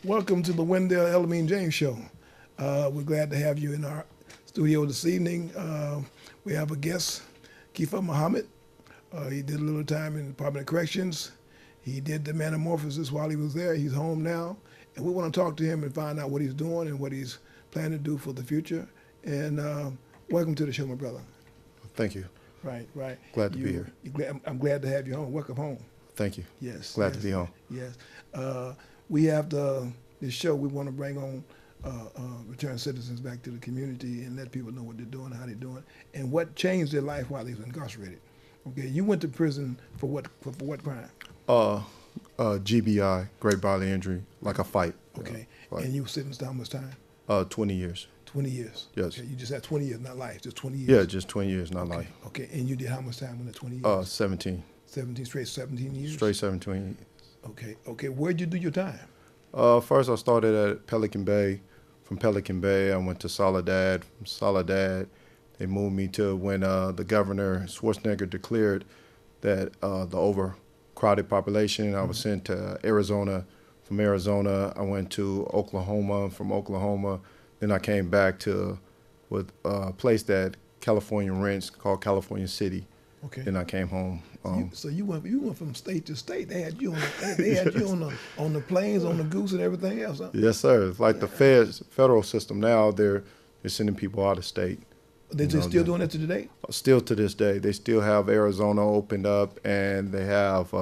Welcome to the Wendell Elamine James Show. We're glad to have you in our studio this evening. We have a guest, Kiefer Muhammad. He did a little time in the Department of Corrections. He did the metamorphosis while he was there. He's home now. And we want to talk to him and find out what he's doing and what he's planning to do for the future. And welcome to the show, my brother. Thank you. Right, right. Glad to be here. I'm glad to have you home. Welcome home. Thank you. Yes. Glad to be home. Yes. We have this show. We want to bring on returned citizens back to the community and let people know what they're doing, how they're doing, and what changed their life while they were incarcerated. Okay, you went to prison for what? For what crime? GBI, great bodily injury, like a fight. Okay, Like, and you were sentenced to how much time? 20 years. 20 years. Yes. Okay, you just had 20 years, not life, just 20 years. Yeah, just 20 years, not okay. life. Okay, and you did how much time in the 20 years? 17. 17 straight, 17 years. Straight 17. Okay, okay. Where'd you do your time? First, I started at Pelican Bay. From Pelican Bay, I went to Soledad. From Soledad, they moved me to when the governor, Schwarzenegger, declared that the overcrowded population. I was sent to Arizona. From Arizona, I went to Oklahoma. From Oklahoma, then I came back to with a place that California rents called California City. Okay. Then I came home. So you went from state to state. They had you on on the planes, on the goose, and everything else. Huh? Yes, sir. It's like the federal system now. They're sending people out of state. They're still doing that to today? Still to this day, they still have Arizona opened up, and they have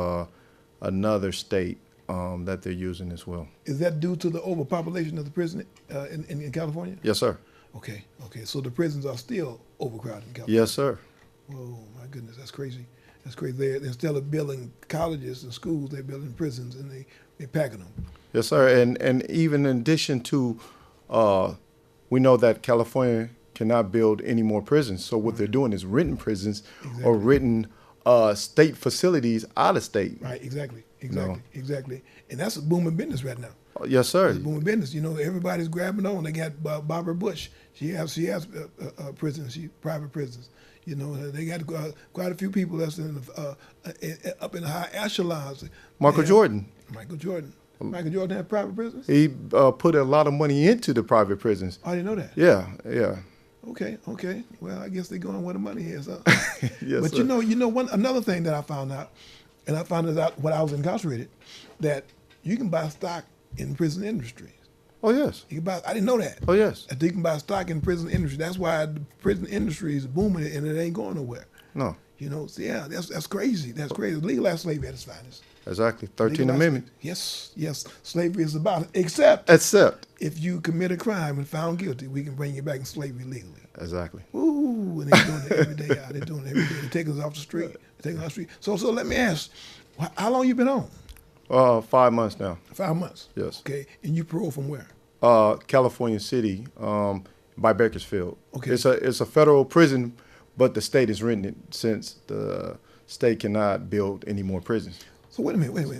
another state that they're using as well. Is that due to the overpopulation of the prison in California? Yes, sir. Okay, okay. So the prisons are still overcrowded in California? Yes, sir. Whoa, my goodness, that's crazy. That's crazy. They're instead of building colleges and schools, they're building prisons, and they're packing them. Yes, sir. And even in addition to, we know that California cannot build any more prisons. So what they're doing is renting prisons or renting state facilities out of state. Right, exactly. Exactly. And that's a booming business right now. Yes, sir. It's a booming business. You know, everybody's grabbing on. They got Barbara Bush. She has prisons, private prisons. You know, they got quite a few people that's up in the high echelons. Michael Jordan. Michael Jordan had private prisons? He put a lot of money into the private prisons. I didn't know that. Yeah. Okay. Well, I guess they're going where the money is. Huh? Yes, but sir. Another thing that I found out, and I found it out when I was incarcerated, that you can buy stock in prison industries. Oh, yes. You can buy. I didn't know that. Oh, yes. That you can buy stock in prison industry. That's why the prison industry is booming and it ain't going nowhere. No. You know, so yeah, that's crazy. That's crazy. Legalized slavery at its finest. Exactly. 13th Amendment. Yes. Slavery is about it. Except if you commit a crime and found guilty, we can bring you back in slavery legally. Exactly. Ooh, and they're doing it every day out. They're doing it every day. They're taking us off the street. So let me ask, how long you been on? 5 months now. 5 months. Yes. Okay. And you parole from where? California City, by Bakersfield. Okay. It's a federal prison, but the state is renting it since the state cannot build any more prisons. So wait a minute.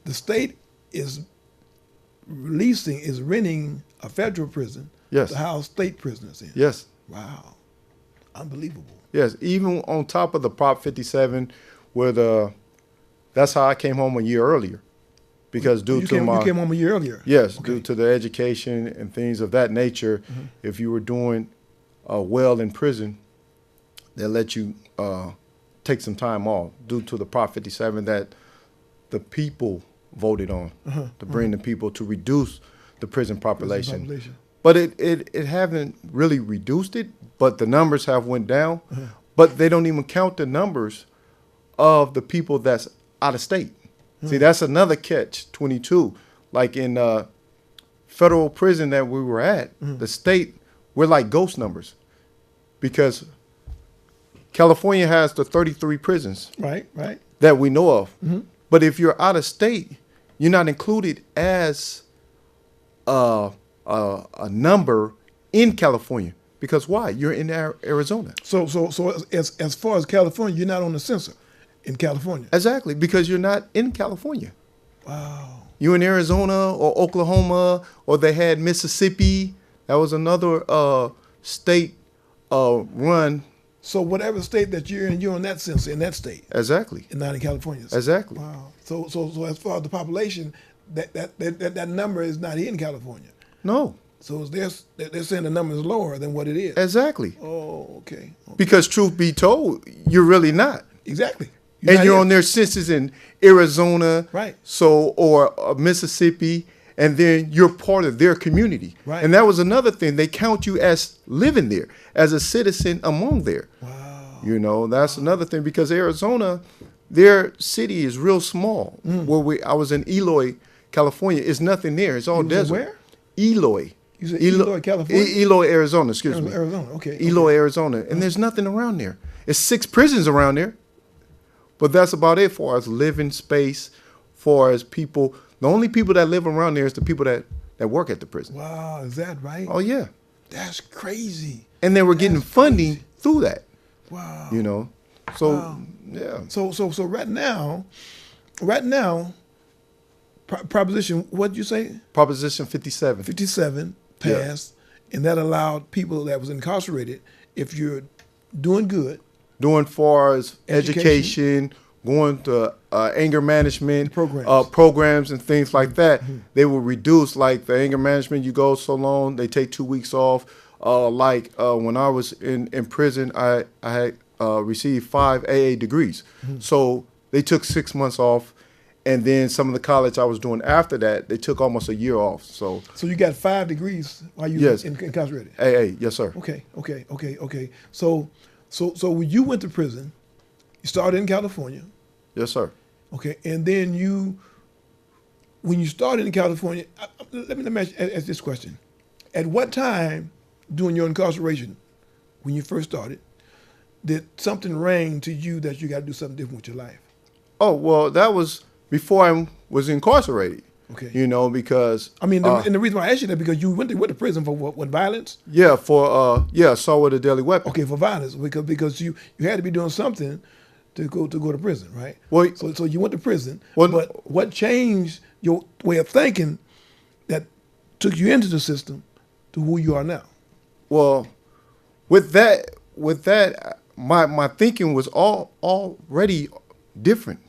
The state is renting a federal prison to house state prisoners in. Yes. Wow. Unbelievable. Yes. Even on top of the Prop 57, that's how I came home a year earlier. Because you came home a year earlier? Yes, okay. Due to the education and things of that nature. Mm-hmm. If you were doing well in prison, they'll let you take some time off due to the Prop 57 that the people voted on to bring the people to reduce the prison population. But it haven't really reduced it, but the numbers have went down. But they don't even count the numbers of the people that's out of state. See, that's another catch-22. Like in federal prison that we were at, the state, we're like ghost numbers because California has the 33 prisons right, that we know of. But if you're out of state, you're not included as a number in California. Because why? You're in Arizona. So as far as California, you're not on the census in California. Exactly, because you're not in California. Wow. You're in Arizona or Oklahoma, or they had Mississippi. That was another state run. So whatever state that you're in that census in that state. Exactly. And not in California. Exactly. Wow. So as far as the population, that number is not here in California. No, So they're saying the number is lower than what it is. exactly. Oh, okay. Because truth be told, you're really not. Exactly. And not you're here. on their census in Arizona, Right. So or Mississippi, and then you're part of their community. Right. And that was another thing. They count you as living there, as a citizen among there. Wow. You know, that's another thing because Arizona, their city is real small. I was in Eloy, California. It's nothing there. It's all You was in desert. where? Eloy. You said Eloy, California? Eloy, Arizona. Excuse me. Arizona. Okay. Eloy, Arizona. And there's nothing around there. It's 6 prisons around there. But that's about it far as living space, far as people. The only people that live around there is the people that work at the prison. Wow. Is that right? Oh, yeah. That's crazy. And they were getting That's funding crazy. through that, Wow. you know. So, Wow. yeah. So right now, Proposition, what did you say? Proposition 57. 57 Yeah. passed, and that allowed people that was incarcerated, if you're doing good, Doing far as Education. education, going to anger management Programs. programs and things like that, they will reduce. Like the anger management, you go so long, they take 2 weeks off. When I was in prison, I had received 5 AA degrees. So they took 6 months off. And then some of the college I was doing after that, they took almost a year off. So you got 5 degrees while you Yes. were incarcerated. AA, yes, sir. Okay. So when you went to prison, you started in California, Yes, sir. okay, and then when you started in California, let me ask this question: at what time during your incarceration, when you first started, did something ring to you that you got to do something different with your life? Oh, well, that was before I was incarcerated. Okay. You know, because I mean, and the reason why I asked you that because you went to prison for what violence? yeah, for assault with a deadly weapon. Okay, for violence because you had to be doing something to go to prison, right? Well, So you went to prison, Well- but what changed your way of thinking that took you into the system to who you are now? Well, with that, my thinking was already different.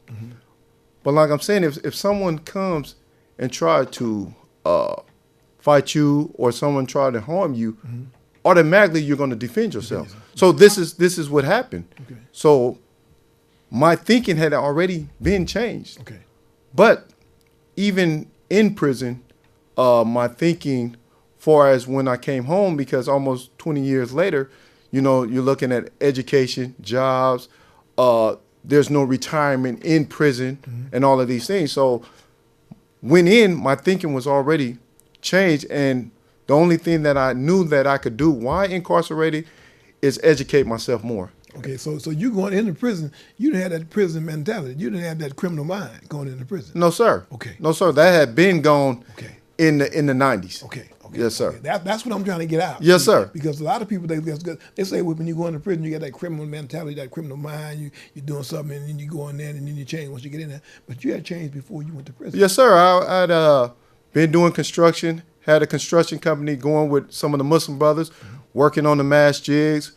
But like I'm saying, if someone comes and try to fight you or someone try to harm you, automatically you're going to defend yourself. So this is what happened. Okay. So my thinking had already been changed. Okay. But even in prison, my thinking, far as when I came home, because almost 20 years later, you know, you're looking at education, jobs. There's no retirement in prison, and all of these things. So when my thinking was already changed, and the only thing that I knew that I could do while incarcerated is educate myself more. Okay, so you going into prison, you didn't have that prison mentality. You didn't have that criminal mind going into prison. No, sir. Okay. No, sir. That had been gone Okay. in the 90s. Okay. Yes, sir. Okay. That's what I'm trying to get out. Yes, sir. Because a lot of people, they say when you go into prison, you got that criminal mentality, that criminal mind. You're doing something, and then you go in there, and then you change once you get in there. But you had changed before you went to prison. Yes, sir. I'd been doing construction, had a construction company going with some of the Muslim brothers, working on the mass jigs,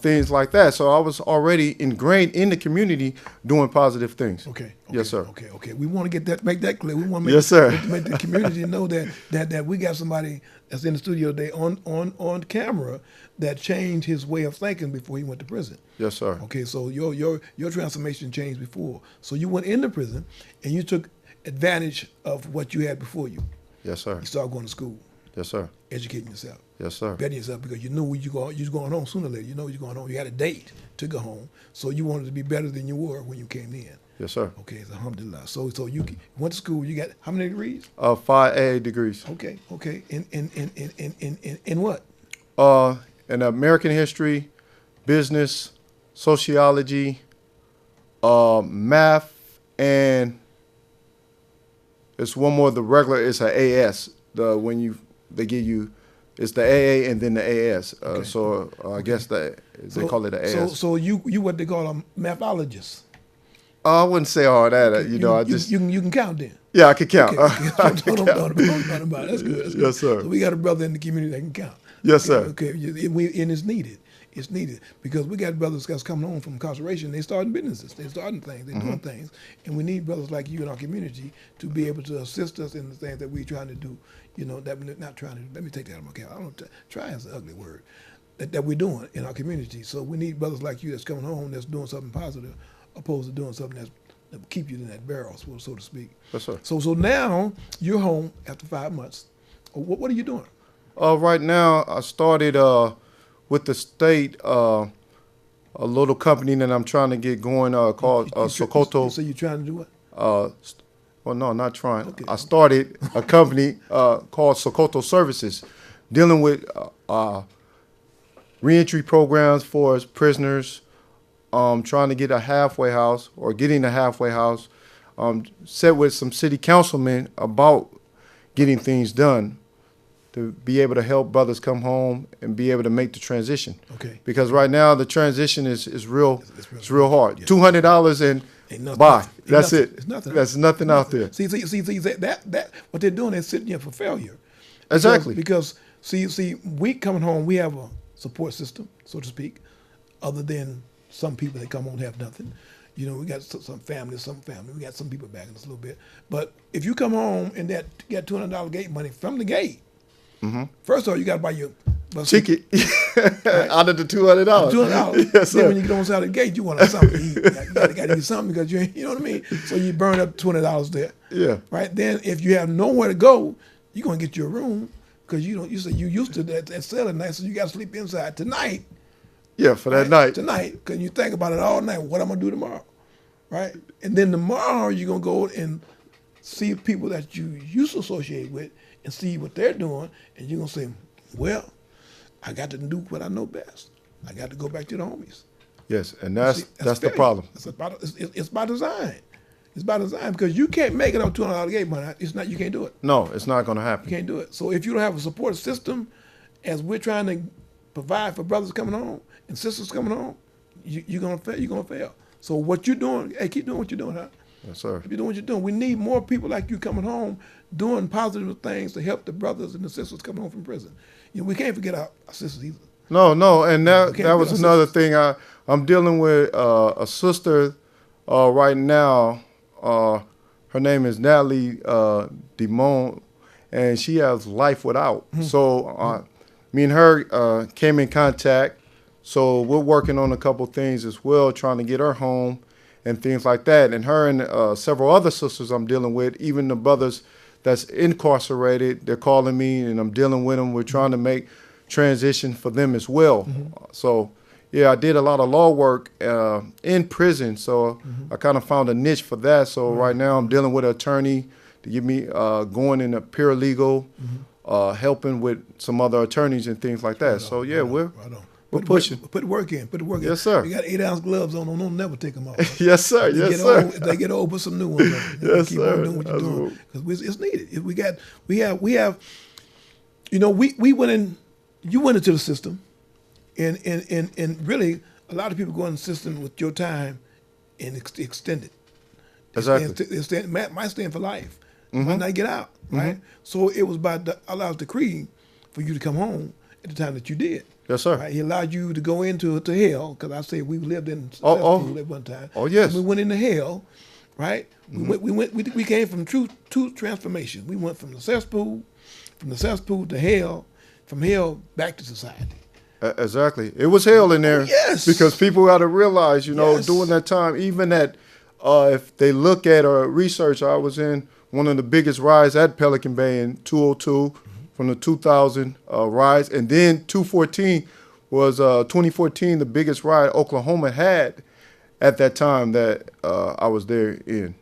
things like that. So I was already ingrained in the community doing positive things. Okay. Yes, sir. Okay. We want to make that clear. We want to make, Yes, sir. make the community know that we got somebody that's in the studio today on camera that changed his way of thinking before he went to prison. Yes, sir. Okay, so your transformation changed before. So you went into prison and you took advantage of what you had before you. Yes, sir. You started going to school, Yes, sir. educating yourself, Yes, sir. betting yourself because you knew you was going home sooner or later. You know you're going home. You had a date to go home, so you wanted to be better than you were when you came in. Yes, sir. Okay, so alhamdulillah. So you went to school. You got how many degrees? 5 AA degrees. Okay. In what? In American history, business, sociology, math, and it's one more. The regular is a AS. They give you, it's the AA and then the AS. So I guess they call it the AS. So you what they call a mathologist. I wouldn't say all that. You know, you can count then. Yeah, I could count. Okay. I could Don't count. about it. That's good. Yes, sir. So we got a brother in the community that can count. Yes, sir. Okay, and it's needed. It's needed because we got brothers that's coming home from incarceration. They starting businesses, they starting things, they doing things, and we need brothers like you in our community to be able to assist us in the things that we're trying to do. That we're not trying to. Let me take that out of my account. I don't try is an ugly word. That we're doing in our community. So we need brothers like you that's coming home that's doing something positive, opposed to doing something that will keep you in that barrel, so to speak. Yes, sir. So now you're home after 5 months. What are you doing? Right now, I started with the state a little company that I'm trying to get going called Sokoto. So you're trying to do what? Well, no, not trying. Okay. I started a company called Sokoto Services, dealing with reentry programs for prisoners, trying to get a halfway house or getting a halfway house, set with some city councilmen about getting things done to be able to help brothers come home and be able to make the transition. Okay. Because right now the transition is real. It's real hard. Yeah. $200 and Ain't bye. nothing. That's Ain't it. It's nothing. That's nothing out there. See, that what they're doing is sitting here for failure. Exactly. Because we coming home, we have a support system, so to speak, other than some people that come home and have nothing. We got some family. We got some people back in us a little bit. But if you come home and that get $200 gate money from the gate, first of all, you got to buy your bus Ticket right? out of the $200. $200. Yes, sir. Then when you get on the side of the gate, you want something to eat. You got to eat something because you know what I mean. So you burn up $200 there. Yeah. Right. Then if you have nowhere to go, you're gonna get your room because you say you used to that cell at night, so you got to sleep inside tonight. Yeah, for that Right? night. Tonight, because you think about it all night. What I'm gonna do tomorrow, right? And then tomorrow you're gonna go and see people that you used to associate with and see what they're doing, and you're gonna say, "Well, I got to do what I know best. I got to go back to the homies." Yes, and that's the failure. problem. It's by design. It's by design because you can't make it on $200 gate money. It's not. You can't do it. No, it's not going to You happen. can't do it. So if you don't have a support system, as we're trying to provide for brothers coming home and sisters coming home, you're gonna fail. You're gonna fail. So what you're doing, hey, keep doing what you're doing, huh? Yes, sir. Keep doing what you're doing. We need more people like you coming home, doing positive things to help the brothers and the sisters coming home from prison. We can't forget our sisters either. No, and that can't was be another thing. I'm dealing with a sister right now. Her name is Natalie Dimon, and she has Life Without. So me and her came in contact. So we're working on a couple things as well, trying to get her home and things like that. And her and several other sisters I'm dealing with, even the brothers that's incarcerated, they're calling me and I'm dealing with them. We're trying to make transition for them as well. So yeah, I did a lot of law work in prison, so I kind of found a niche for that. So right now I'm dealing with an attorney to get me going in a paralegal, helping with some other attorneys and things like that. So yeah, we're pushing. Put the work in. Put the work in. Yes, sir. You got 8-ounce gloves on. Don't never take them off. Yes, sir. Yes, sir. If they get old, put some new ones on. Yes, keep sir. on doing what you're doing because it's needed. We have. We went in. You went into the system, and really a lot of people go in the system with your time and extend it. Exactly. Might stand for life. Might not get out. Right. So it was by Allah's decree for you to come home at the time that you did. Yes, sir. Right? He allowed you to go into hell because I say we lived in cesspool at one time. Oh, yes. And we went into hell, right? We came from true transformation. We went from the cesspool to hell, from hell back to society. Exactly. It was hell in there. Yes. Because people got to realize, Yes. during that time, even at, if they look at or research, I was in one of the biggest rides at Pelican Bay in 202 from the 2000 rise. And then 2014 was 2014, the biggest ride Oklahoma had at that time that I was there in,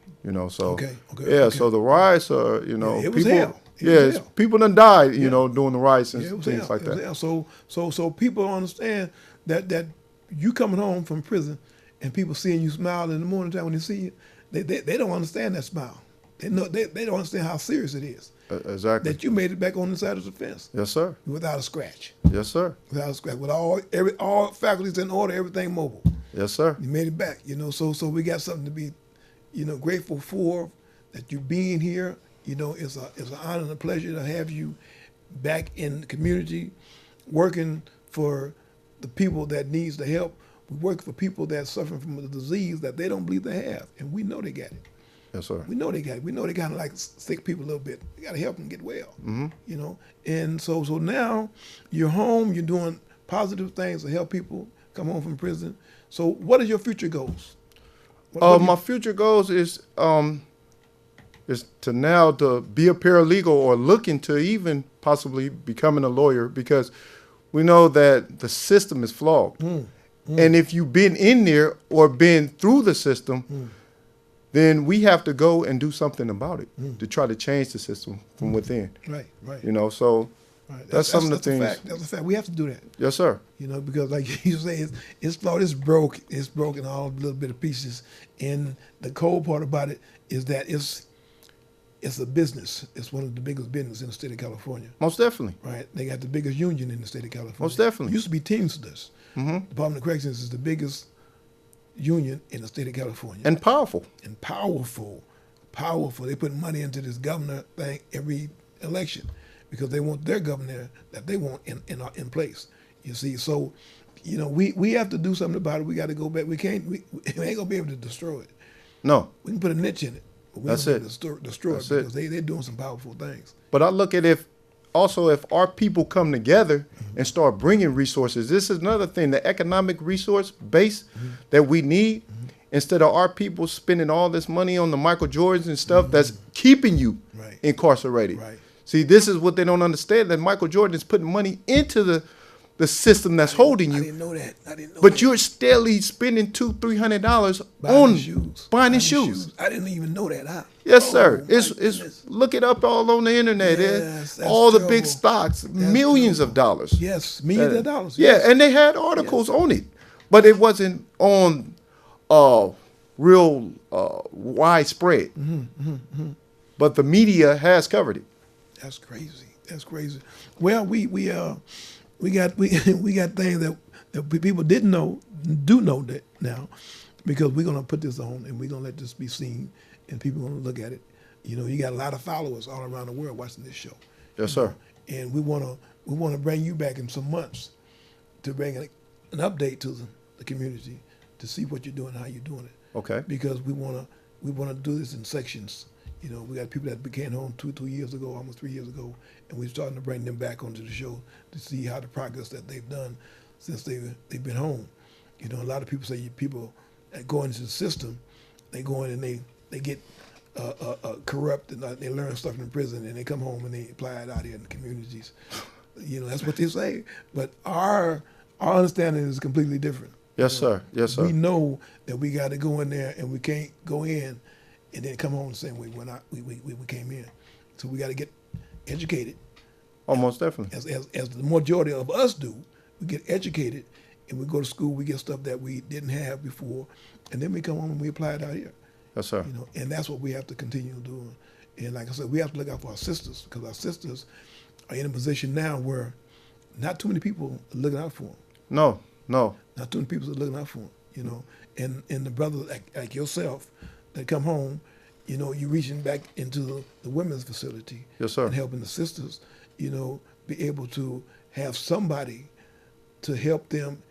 So, Okay. So the riots are, it was people, hell. It was hell. people done died, doing the riots and Yeah, it was things hell. like It was that. hell. So people understand that you coming home from prison and people seeing you smile in the morning time when they see you, they don't understand that smile. They don't understand how serious it is. Exactly. That you made it back on the side of the fence. Yes, sir. Without a scratch. Yes, sir. Without a scratch. With all faculties in order, everything mobile. Yes, sir. You made it back. So we got something to be, grateful for, that you being here. It's an honor and a pleasure to have you back in the community, working for the people that needs the help. We work for people that suffering from a disease that they don't believe they have, and we know they got it. Yes, sir. We know they got it. We know they kind of like sick people a little bit. We got to help them get well. You know, and so now you're home. You're doing positive things to help people come home from prison. So, what are your future goals? My future goals is to now to be a paralegal or looking to even possibly becoming a lawyer, because we know that the system is flawed. And if you've been in there or been through the system, then we have to go and do something about it to try to change the system from within. Right. You know, so that's some of the things. That's a fact. We have to do that. Yes, sir. You know, because like you say, it's flawed, it's broke, it's broken all little bit of pieces. And the cold part about it is that it's a business. It's one of the biggest businesses in the state of California. Most definitely. Right. They got the biggest union in the state of California. Most definitely. It used to be Teamsters. Department of Corrections is the biggest union in the state of California. And powerful. And powerful. They put money into this governor thing every election because they want their governor that they want in place. You see, so you know we have to do something about it. We got to go back. We ain't gonna be able to destroy it. No. We can put a niche in it. But we That's don't it. Destroy That's it it. because they're doing some powerful things. But I look at if our people come together and start bringing resources, this is another thing, the economic resource base that we need, instead of our people spending all this money on the Michael Jordans and stuff that's keeping you incarcerated. Right. See, this is what they don't understand, that Michael Jordan is putting money into the system that's holding you. I didn't know that. But you're steadily spending $200-$300 on buying his shoes. I didn't even know that. Yes, sir. Goodness. Look it up all on the internet. Yes, that's all the terrible. big stocks, millions of dollars. Yes, millions of dollars. Yeah, and they had articles on it, but it wasn't on real widespread. But the media has covered it. That's crazy. Well, we got things that people didn't know, do know that now, because we're gonna put this on and we're gonna let this be seen, and people are gonna look at it. You know, you got a lot of followers all around the world watching this show. Yes, sir. And we wanna bring you back in some months to bring an update to the community to see what you're doing, how you're doing it. Okay. Because we wanna do this in sections. You know, we got people that became home 2 years ago, almost 3 years ago, and we're starting to bring them back onto the show to see how the progress that they've done since they've been home. You know, a lot of people say people that go into the system, they go in and they get corrupt and they learn stuff in prison and they come home and they apply it out here in the communities. You know, that's what they say. But our understanding is completely different. Yes, sir. Yes, sir. We know that we got to go in there and we can't go in and then come home the same way we came in. So we got to get educated. Almost definitely. As the majority of us do, we get educated and we go to school, we get stuff that we didn't have before, and then we come home and we apply it out here. Yes, sir. You know, and that's what we have to continue doing. And like I said, we have to look out for our sisters, because our sisters are in a position now where not too many people are looking out for them. No. Not too many people are looking out for them, you know. And the brothers like yourself that come home, you know, you reaching back into the women's facility. Yes, sir. And helping the sisters, you know, be able to have somebody to help them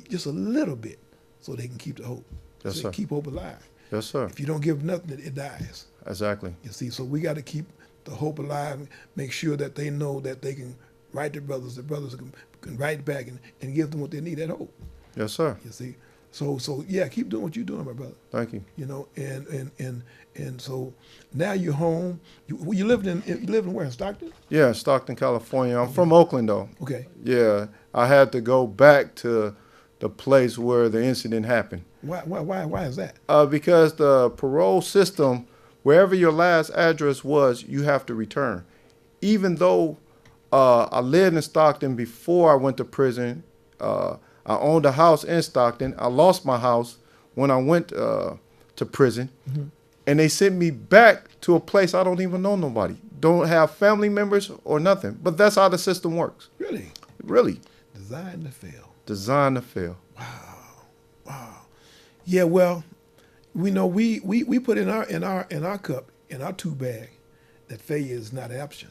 just a little bit so they can keep the hope. Yes, so sir. Keep hope alive. Yes, sir. If you don't give nothing, it dies. Exactly. You see, so we got to keep the hope alive, make sure that they know that they can write the brothers can write back and give them what they need, that hope. Yes, sir. You see, so yeah, keep doing what you're doing, my brother. Thank you. You know, and so now you're home. You live in where, in Stockton? Yeah, Stockton, California. I'm from Oakland, though. Okay. Yeah, I had to go back to the place where the incident happened. Why is that? Because the parole system, wherever your last address was, you have to return. Even though I lived in Stockton before I went to prison, I owned a house in Stockton. I lost my house when I went to prison. And they sent me back to a place I don't even know nobody. Don't have family members or nothing. But that's how the system works. Really? Really. Designed to fail. Designed to fail. Wow. Yeah, well, we know we put in our cup, in our two bag, that failure is not an option.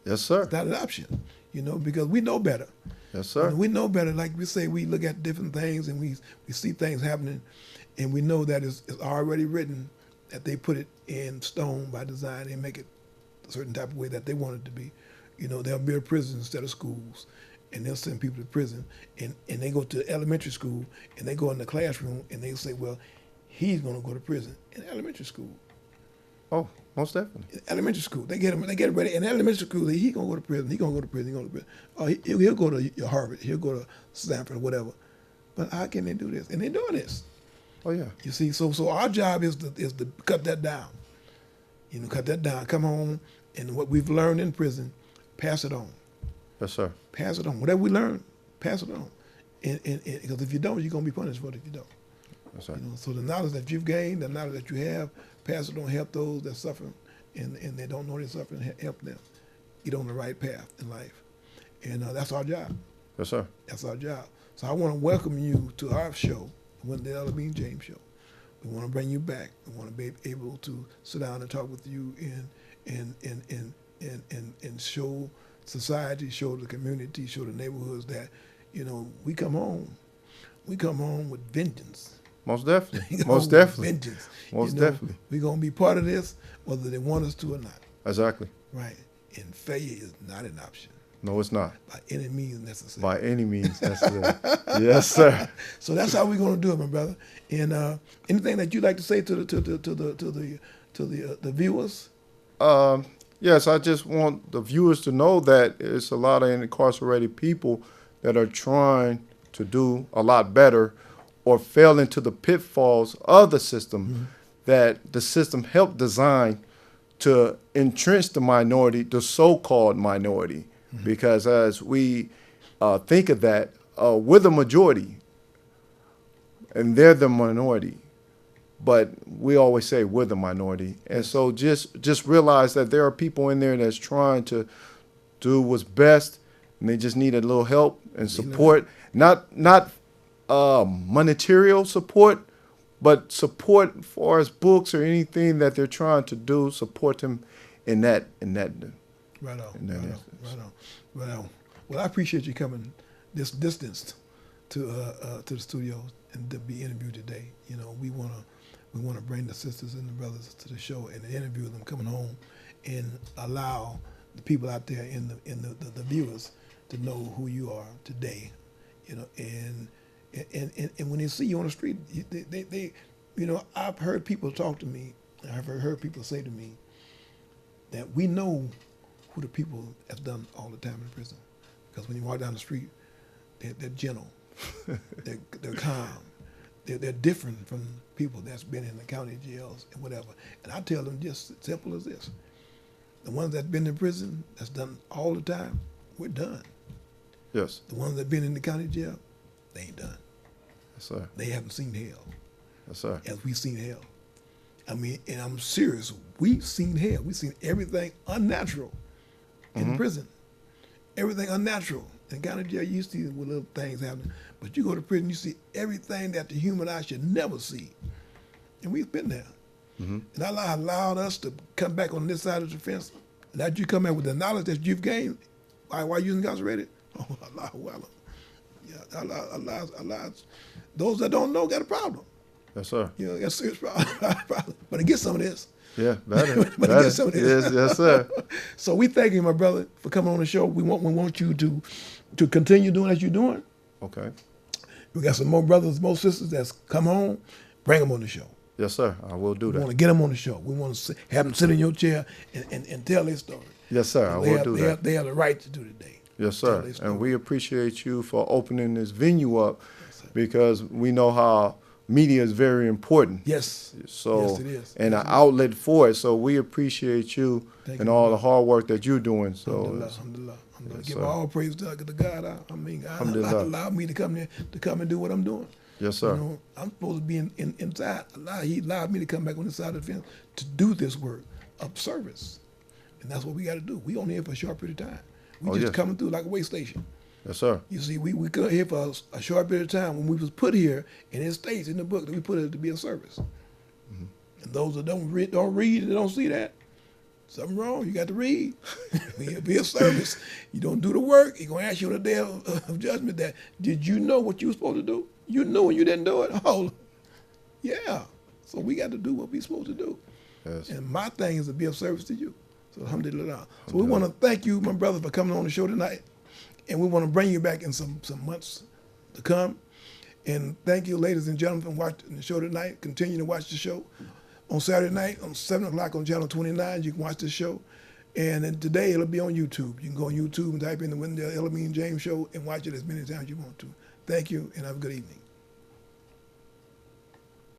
Yes, sir. It's not an option, you know, because we know better. Yes, sir. We know better. Like we say, we look at different things and we see things happening, and we know that it's already written, that they put it in stone by design and make it a certain type of way that they want it to be. They'll build prisons instead of schools, and they'll send people to prison, and they go to elementary school, and they go in the classroom, and they say, well, he's going to go to prison in elementary school. Oh, most definitely. In elementary school, they get him ready. In elementary school, he's going to go to prison. He's going to go to prison. He's going to prison. Oh, he'll go to Harvard. He'll go to Stanford or whatever. But how can they do this? And they're doing this. Oh, yeah. You see, so our job is to cut that down. Cut that down. Come home, and what we've learned in prison, pass it on. Yes, sir. Pass it on. Whatever we learn, pass it on. And because if you don't, you're going to be punished for it if you don't. Yes, sir. So the knowledge that you've gained, the knowledge that you have, pass it on. Help those that suffer, and they don't know they're suffering. Help them get on the right path in life, and that's our job. Yes, sir. That's our job. So I want to welcome you to our show, the Elamine James Show. We want to bring you back. We want to be able to sit down and talk with you and show society, show the community, show the neighborhoods that, we come home with vengeance. Most definitely. Most definitely. Vengeance. Most definitely. We're going to be part of this, whether they want us to or not. Exactly. Right. And failure is not an option. No, it's not. By any means necessary. By any means necessary. Yes, sir. So that's how we're going to do it, my brother. And anything that you'd like to say to the viewers? Yes, I just want the viewers to know that it's a lot of incarcerated people that are trying to do a lot better or fell into the pitfalls of the system that the system helped design to entrench the minority, the so-called minority. Because as we think of that, we're the majority and they're the minority. But we always say we're the minority. And so just realize that there are people in there that's trying to do what's best, and they just need a little help and support. Not monetary support, but support as far as books or anything that they're trying to do, support them in that. Right on. Well, I appreciate you coming this distance to the studio and to be interviewed today. We want to bring the sisters and the brothers to the show and interview them coming home, and allow the people out there in the viewers to know who you are today. And when they see you on the street, they I've heard people talk to me. I've heard people say to me that we know who the people have done all the time in prison, because when you walk down the street, they're gentle, they're calm, they're different from people that's been in the county jails and whatever. And I tell them just simple as this: the ones that's been in prison, that's done all the time, we're done. Yes. The ones that been in the county jail, they ain't done. Yes, sir. They haven't seen hell. Yes, sir. As we've seen hell. I mean, and I'm serious. We've seen hell. We've seen everything unnatural in prison. Everything unnatural. In county jail, you see little things happening. But you go to prison, you see everything that the human eye should never see. And we've been there. And Allah allowed us to come back on this side of the fence. And that you come back with the knowledge that you've gained while you're incarcerated. Oh, Allah, well. Yeah, Allah. Those that don't know got a problem. Yes, sir. Got a serious problem. But to get some of this. Yeah, better. But to get some of this. Yes, sir. So we thank you, my brother, for coming on the show. We want you to continue doing as you're doing. Okay. We got some more brothers, more sisters that's come home. Bring them on the show. Yes, sir. I will do We that. want to get them on the show. We want to have them sit in your chair and tell their story. Yes, sir. I will do that. They have the right to do today. Yes, sir. And we appreciate you for opening this venue up, because we know how media is very important. Yes. So, yes, it is. And an outlet for it. So we appreciate you Thank and you, all the hard work that you're doing. So, Alhamdulillah. Yes, Give sir. all praise to God. I mean, God Alhamdulillah. allowed me to come here and do what I'm doing. yes, sir. I'm supposed to be inside. He allowed me to come back on the side of the fence to do this work of service. And that's what we got to do. We only here for a short period of time. We just yes. coming through like a way station. Yes, sir. You see, we come here for a short period of time. When we was put here, and it states in the book that we put it to be a service. And those that don't read and don't see that, Something wrong. You got to read. Be a service. You don't do the work. He's going to ask you on the day of judgment that, did you know what you were supposed to do? You knew and you didn't do it? Oh, yeah. So we got to do what we're supposed to do. Yes. And my thing is to be of service to you. So alhamdulillah. So we want to thank you, my brother, for coming on the show tonight. And we want to bring you back in some months to come. And thank you, ladies and gentlemen, for watching the show tonight. Continue to watch the show. On Saturday night, on 7 o'clock on Channel 29, you can watch the show. And then today, it'll be on YouTube. You can go on YouTube and type in the Wendell Elamine James Show and watch it as many times as you want to. Thank you, and have a good evening.